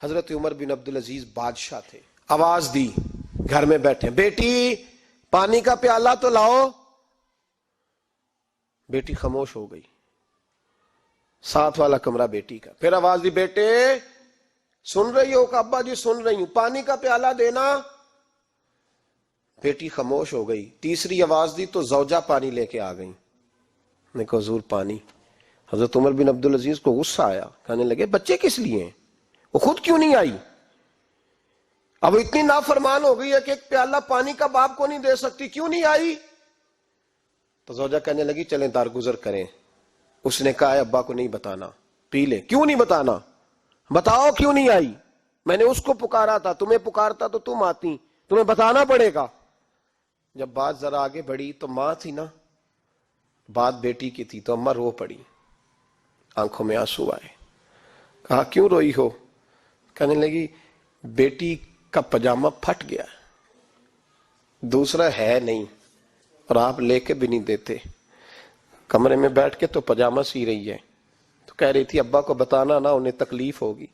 حضرت عمر بن عبدالعزیز بادشاہ تھے، آواز دی گھر میں بیٹھے، بیٹی پانی کا پیالہ تو لاؤ. بیٹی خاموش ہو گئی. ساتھ والا کمرہ بیٹی کا. پھر آواز دی بیٹے سن رہی ہو کہ ابا جی سن رہی ہوں، پانی کا پیالہ دینا. بیٹی خاموش ہو گئی. تیسری آواز دی تو زوجہ پانی لے کے آ گئی. نے کہا حضور پانی. حضرت عمر بن عبدالعزیز کو غصہ آیا، کہنے لگے بچے کس لیے ہیں، وہ خود کیوں نہیں آئی؟ اب اتنی نافرمان ہو گئی ہے کہ ایک پیالہ پانی کا باپ کو نہیں دے سکتی، کیوں نہیں آئی؟ تو زوجہ کہنے لگی چلیں درگزر کریں. اس نے کہا ابا کو نہیں بتانا، پی لے. کیوں نہیں بتانا؟ بتاؤ کیوں نہیں آئی؟ میں نے اس کو پکارا تھا، تمہیں پکارتا تو تم آتی، تمہیں بتانا پڑے گا. جب بات ذرا آگے بڑھی تو ماں تھی نا، بات بیٹی کی تھی، تو اماں رو پڑی، آنکھوں میں آنسو آئے. کہا کیوں روئی ہو؟ کہنے لگی بیٹی کا پجامہ پھٹ گیا، دوسرا ہے نہیں، اور آپ لے کے بھی نہیں دیتے. کمرے میں بیٹھ کے تو پجامہ سی رہی ہے، تو کہہ رہی تھی ابا کو بتانا نا، انہیں تکلیف ہوگی.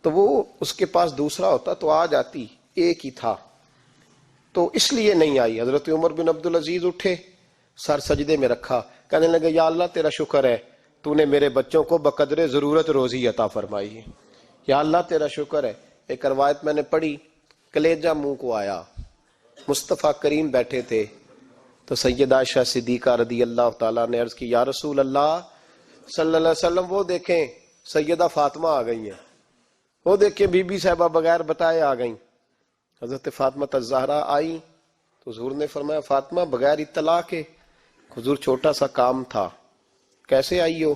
تو وہ اس کے پاس دوسرا ہوتا تو آ جاتی، ایک ہی تھا تو اس لیے نہیں آئی. حضرت عمر بن عبدالعزیز اٹھے، سر سجدے میں رکھا، کہنے لگے یا اللہ تیرا شکر ہے، تو نے میرے بچوں کو بقدر ضرورت روزی عطا فرمائی ہے. یا اللہ تیرا شکر ہے. ایک روایت میں نے پڑھی، کلیجہ منہ کو آیا. مصطفیٰ کریم بیٹھے تھے تو سیدہ عائشہ صدیقہ رضی اللہ تعالیٰ نے عرض کی یا رسول اللہ صلی اللہ علیہ وسلم وہ دیکھیں سیدہ فاطمہ آ گئی ہیں، وہ دیکھیں بی بی صاحبہ بغیر بتائے آ گئیں. حضرت فاطمہ الزہرا آئی تو حضور نے فرمایا فاطمہ بغیر اطلاع کے؟ حضور چھوٹا سا کام تھا. کیسے آئی ہو؟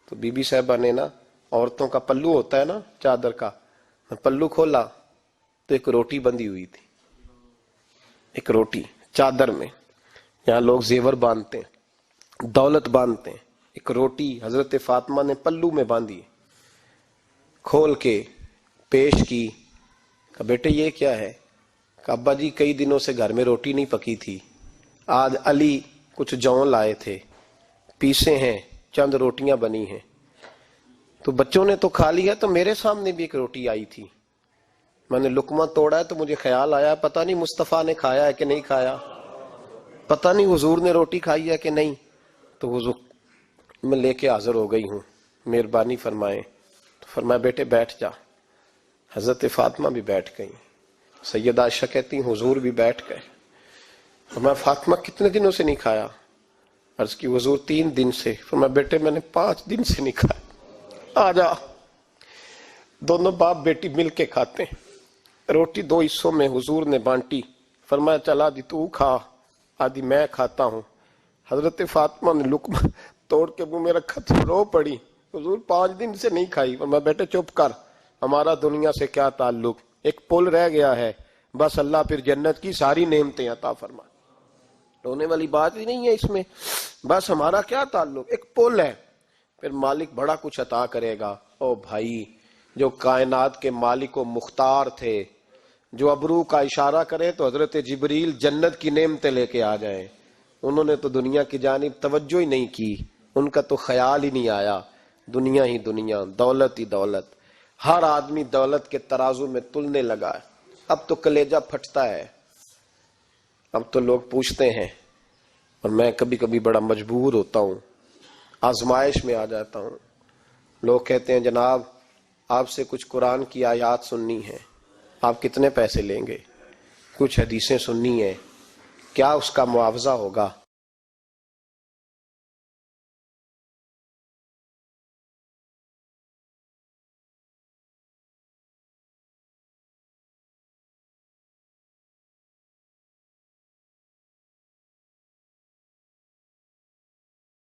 تو بی بی صاحبہ نے نا، عورتوں کا پلو ہوتا ہے نا چادر کا، پلو کھولا تو ایک روٹی بندھی ہوئی تھی، ایک روٹی چادر میں. یہاں لوگ زیور باندھتے ہیں، دولت باندھتے ہیں، ایک روٹی حضرت فاطمہ نے پلو میں باندھی، کھول کے پیش کی. کہ بیٹے یہ کیا ہے؟ کہ ابا جی کئی دنوں سے گھر میں روٹی نہیں پکی تھی، آج علی کچھ جون لائے تھے، پیسے ہیں، چند روٹیاں بنی ہیں، تو بچوں نے تو کھا لیا، تو میرے سامنے بھی ایک روٹی آئی تھی، میں نے لقمہ توڑا ہے تو مجھے خیال آیا پتہ نہیں مصطفیٰ نے کھایا ہے کہ نہیں کھایا، پتہ نہیں حضور نے روٹی کھائی ہے کہ نہیں. تو حضور میں لے کے حاضر ہو گئی ہوں، مہربانی فرمائیں. تو فرمایا بیٹے بیٹھ جا. حضرت فاطمہ بھی بیٹھ گئی. سیدہ عائشہ کہتی ہیں حضور بھی بیٹھ گئے. فرمایا فاطمہ کتنے دنوں سے نہیں کھایا؟ عرض کی حضور 3 دن سے. فرمایا بیٹے میں نے 5 دن سے نہیں کھایا، آ جا. دونوں باپ بیٹی مل کے کھاتے ہیں. روٹی 2 حصوں میں حضور نے بانٹی. فرمایا چلا دی تو کھا، آدھی میں کھاتا ہوں. حضرت فاطمہ نے لقمہ توڑ کے منہ میں رکھا تو رو پڑی، حضور 5 دن سے نہیں کھائی. فرمایا بیٹے چپ کر، ہمارا دنیا سے کیا تعلق، ایک پل رہ گیا ہے، بس اللہ پھر جنت کی ساری نعمتیں عطا فرمائے. رونے والی بات ہی نہیں ہے اس میں، بس ہمارا کیا تعلق، ایک پل ہے، پھر مالک بڑا کچھ عطا کرے گا. او بھائی، جو کائنات کے مالک و مختار تھے، جو ابرو کا اشارہ کرے تو حضرت جبریل جنت کی نعمتیں لے کے آ جائیں، انہوں نے تو دنیا کی جانب توجہ ہی نہیں کی، ان کا تو خیال ہی نہیں آیا. دنیا ہی دنیا، دولت ہی دولت، ہر آدمی دولت کے ترازو میں تلنے لگا ہے. اب تو کلیجہ پھٹتا ہے. اب تو لوگ پوچھتے ہیں، اور میں کبھی کبھی بڑا مجبور ہوتا ہوں، آزمائش میں آ جاتا ہوں. لوگ کہتے ہیں جناب آپ سے کچھ قرآن کی آیات سننی ہے، آپ کتنے پیسے لیں گے؟ کچھ حدیثیں سننی ہیں، کیا اس کا معاوضہ ہوگا؟